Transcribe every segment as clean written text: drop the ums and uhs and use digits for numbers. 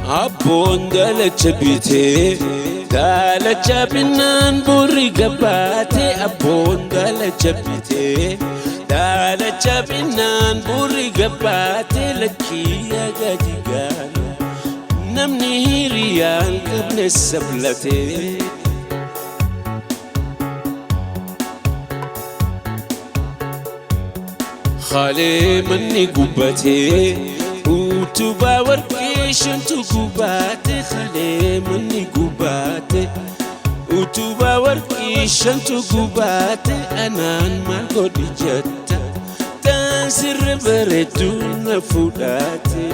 Abboon daalacha bitee daalacha binnaan burri gabbaatee abboon daalacha bitee daalacha binnaan burri gabbaatee lakkiyya gadi gaala namni hiriyaan qabne sablatee Khaalee manni gubbatee utubaa warqee shantu gubbaate Khaalee manni gubbaate utubaa warqee shantu gubbaate anaan maal godhi jetta taan sirra bareedu na fudhaate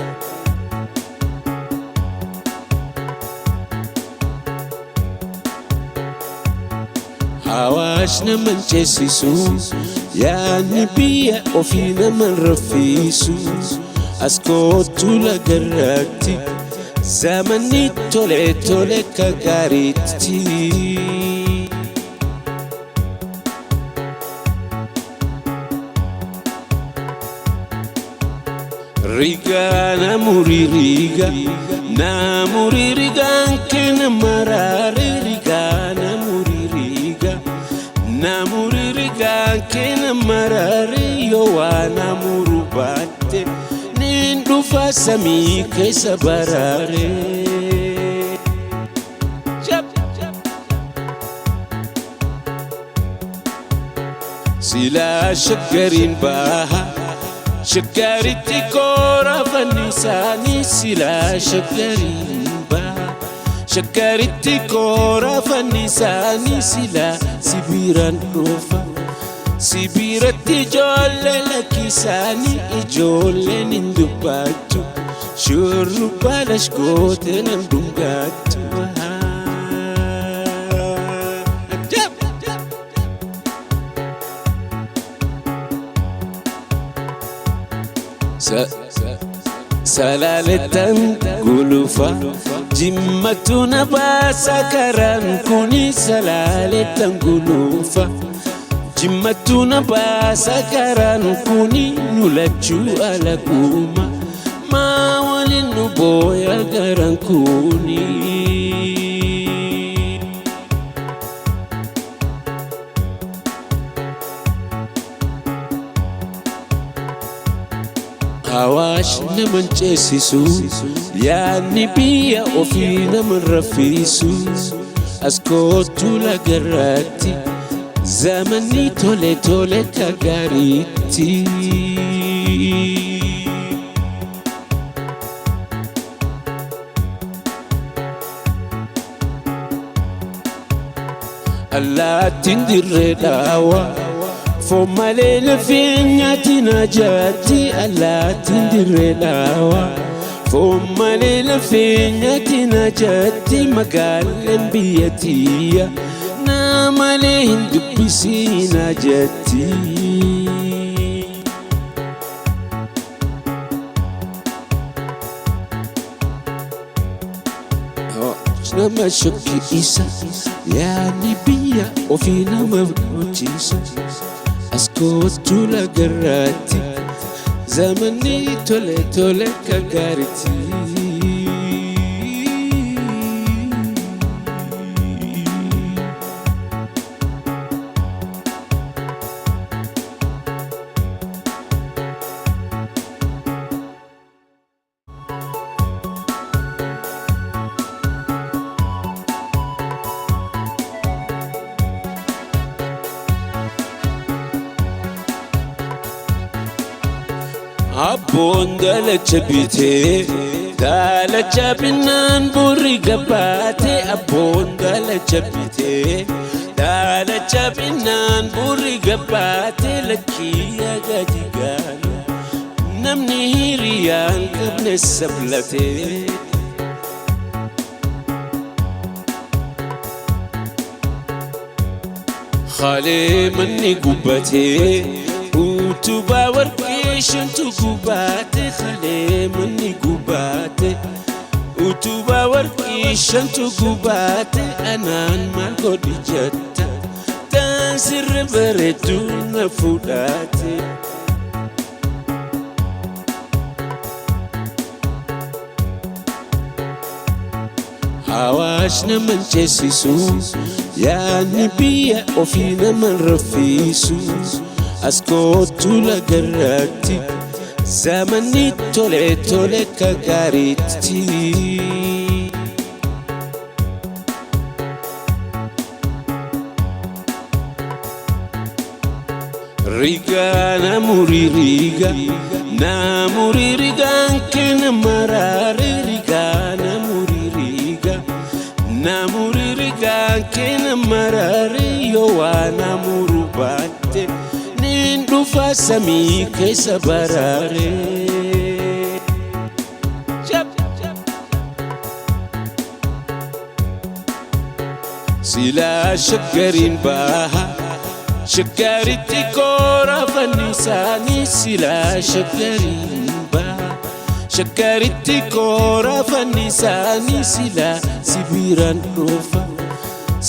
Awaash naman ceesisu yaani biyya ofii naman raffisu Askootu lagarratti zamanni tole tole ka gaariitti Riga namuri rigaan kenna maraare Riga namuri rigaan kenna maraare yoo waa namuru baatte nin dhufa samii keessa baraare Silaa shaggariin baha shaggaritti koora fannisaanii Silaa shaggariin baha shaggaritti koora fannisaanii Silaa sibiiraan dhufa Sibiratti ijoollee lakkisaanii ijoolleen hin dubbattu shurrubbaa lashkoote nan dhungattu Salaaletan gulufa jimmatu na baasa karaan kuni salaaletan gulufa Jimmatu na baasa karaan kuni nulachuu alaguma maa waliin nu booya garaan kuni Awaash naman ceesisu yaani biyya ofii naman raffisu Askootu lagarratti zamanni tole tole ka gaariitti Allaattiin dirree dhaawa foon malee lafeenyaatti na jaatti Allaattiin dirree dhaawa foon malee lafeenyaatti na jaatti magaalaan biyya tiyya malee hin dubbisiina jetti Nama shakki isa yaani biyya ofii nama hojjiisa Askootu lagarratti zamanni tole tole ka gaariitti Abboon daalacha bitee daalacha binnaan burri gabbaatee abboon daalacha bitee daalacha binnaan burri gabbaatee lakkiyya gadi gaala namni hiriyaan qabne sablatee Khaalee manni gubbatee utubaa warqee shantu gubbaate Khaalee manni gubbaate utubaa warqee shantu gubbaate anaan maal godhi jetta taan sirra bareedu na fudhaate Awaash naman cheessisu yaadni biyya ofii naman raffisu as kootu lagarratti zamanni tole tole ka gaariitti. Riga namuri riga anke namarare riga namuri riga anke namarare yo wa namuru batte nindu fasami keessa barare. Sila shakkarin baha shakaritti kora fannisani sila shakarin ba shakaritti kora fannisani sila sibiran rofa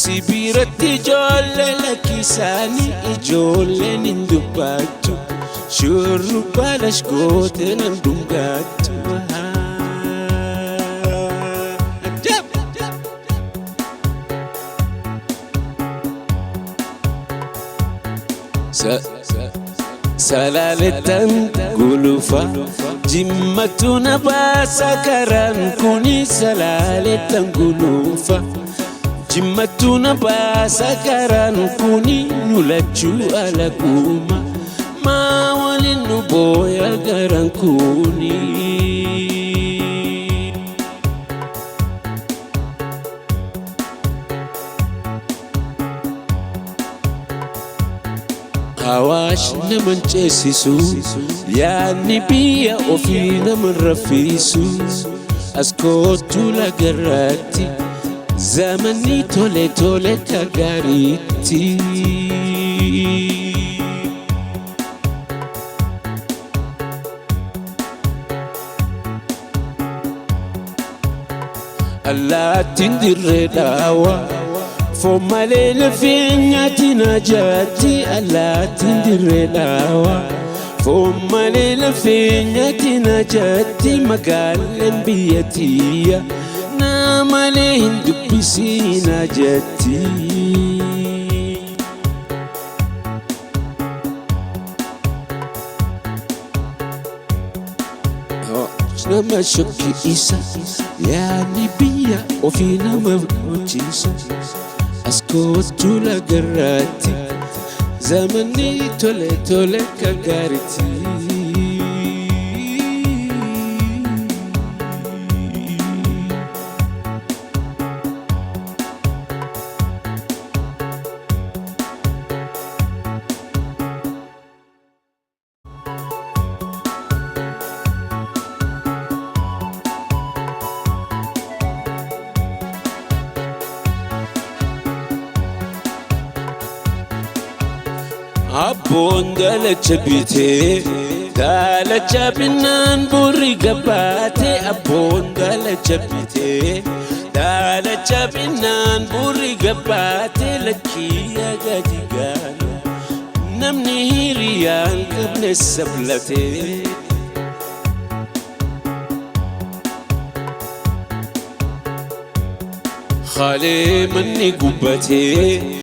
sibiratti jolle lakisani ijolle nindubatu shurru balash gote nandungatu. Salaletan gulufa jimmatu nabasa karan kuni salaletan gulufa jimmatu nabasa karan kuni nulachu alakuma ma walin nuboya karan kuni. Awaash naman cheessisu yaadni biyya ofii naman raffisu as kootu lagarratti zamanni tole tole ka gaariitti. Allaattiin dirree dhaawa Fomalee lafeenyaatti na jaatti allaattiin dirree dhaawa. Fomalee lafeenyaatti na jaatti magaalaan biyya tiyya na malee hin dubbisii na jatti. Nama shokki isa yaadni biyya ofii nama hojjiisa. As kootu lagarratti zamanni tole tole ka gaariitti. Abboon daalacha bitee daalacha binnaan burri gabbaate. Abboon daalacha bitee daalacha binnaan burri gabbaate lakkiyya gadi gaala namni hiriyaan qabne sablatee. Khaalee manni gubbatee